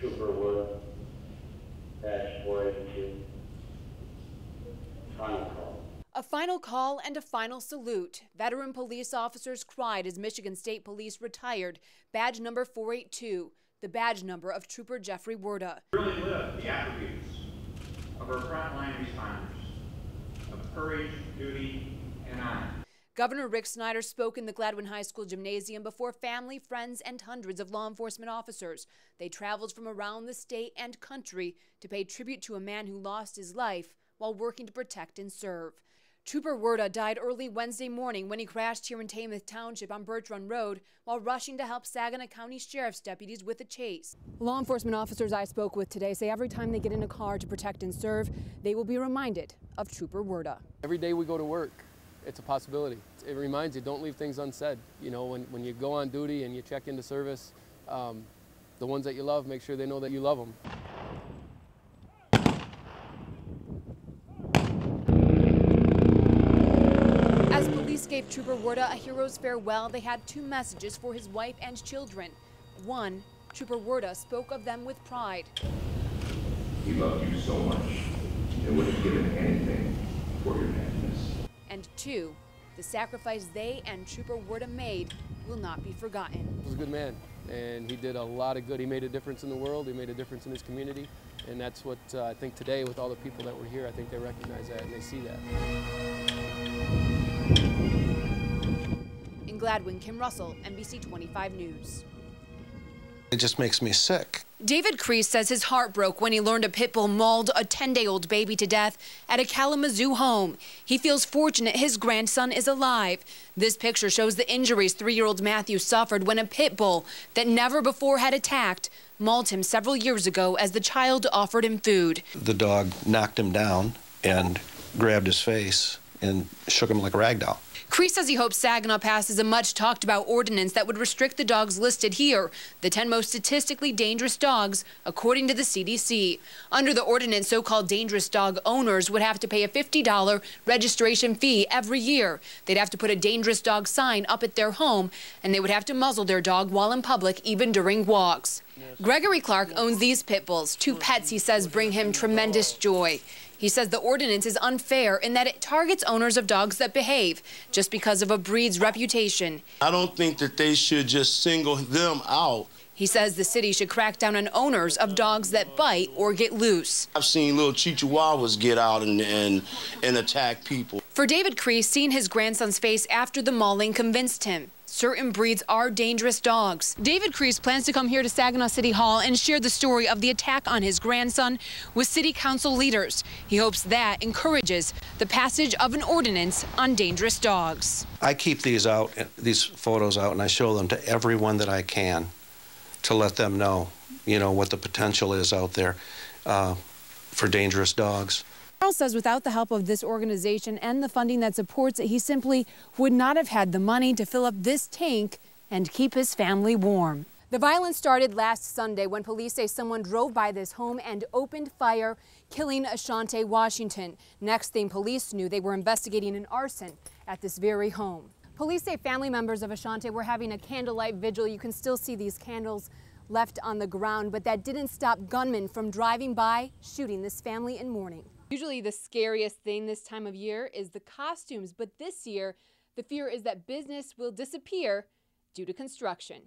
Trooper Wood, Dash 482. Final call. A final call and a final salute. Veteran police officers cried as Michigan State Police retired badge number 482, the badge number of Trooper Jeffrey Werda. Really live the attributes of our frontline responders of courage, duty, and honor. Governor Rick Snyder spoke in the Gladwin High School gymnasium before family, friends, and hundreds of law enforcement officers. They traveled from around the state and country to pay tribute to a man who lost his life while working to protect and serve. Trooper Werda died early Wednesday morning when he crashed here in Tamath Township on Birch Run Road while rushing to help Saginaw County Sheriff's deputies with a chase. Law enforcement officers I spoke with today say every time they get in a car to protect and serve, they will be reminded of Trooper Werda. Every day we go to work, it's a possibility. It reminds you, don't leave things unsaid. You know, when you go on duty and you check into service, the ones that you love, make sure they know that you love them. As police gave Trooper Werda a hero's farewell, they had two messages for his wife and children. One, Trooper Werda spoke of them with pride. He loved you so much, and would have given anything for your happiness. And two, the sacrifice they and Trooper Werda made will not be forgotten. He was a good man, and he did a lot of good. He made a difference in the world, he made a difference in his community, and that's what I think today with all the people that were here, I think they recognize that and they see that. In Gladwin, Kim Russell, NBC 25 News. It just makes me sick. David Crease says his heart broke when he learned a pit bull mauled a 10-day-old baby to death at a Kalamazoo home. He feels fortunate his grandson is alive. This picture shows the injuries 3-year-old Matthew suffered when a pit bull that never before had attacked mauled him several years ago as the child offered him food. The dog knocked him down and grabbed his face and shook him like a rag doll. Crease says he hopes Saginaw passes a much-talked-about ordinance that would restrict the dogs listed here, the 10 most statistically dangerous dogs, according to the CDC. Under the ordinance, so-called dangerous dog owners would have to pay a $50 registration fee every year. They'd have to put a dangerous dog sign up at their home, and they would have to muzzle their dog while in public, even during walks. Gregory Clark owns these pit bulls, two pets he says bring him tremendous joy. He says the ordinance is unfair in that it targets owners of dogs that behave just because of a breed's reputation. I don't think that they should just single them out. He says the city should crack down on owners of dogs that bite or get loose. I've seen little chihuahuas get out and attack people. For David Crease, seeing his grandson's face after the mauling convinced him certain breeds are dangerous dogs. David Crease plans to come here to Saginaw City Hall and share the story of the attack on his grandson with city council leaders. He hopes that encourages the passage of an ordinance on dangerous dogs. I keep these photos out, and I show them to everyone that I can to let them know, you know, what the potential is out there for dangerous dogs. Charles says without the help of this organization and the funding that supports it, he simply would not have had the money to fill up this tank and keep his family warm. The violence started last Sunday when police say someone drove by this home and opened fire, killing Ashante Washington. Next thing police knew, they were investigating an arson at this very home. Police say family members of Ashante were having a candlelight vigil. You can still see these candles left on the ground, but that didn't stop gunmen from driving by, shooting this family in mourning. Usually the scariest thing this time of year is the costumes, but this year the fear is that business will disappear due to construction.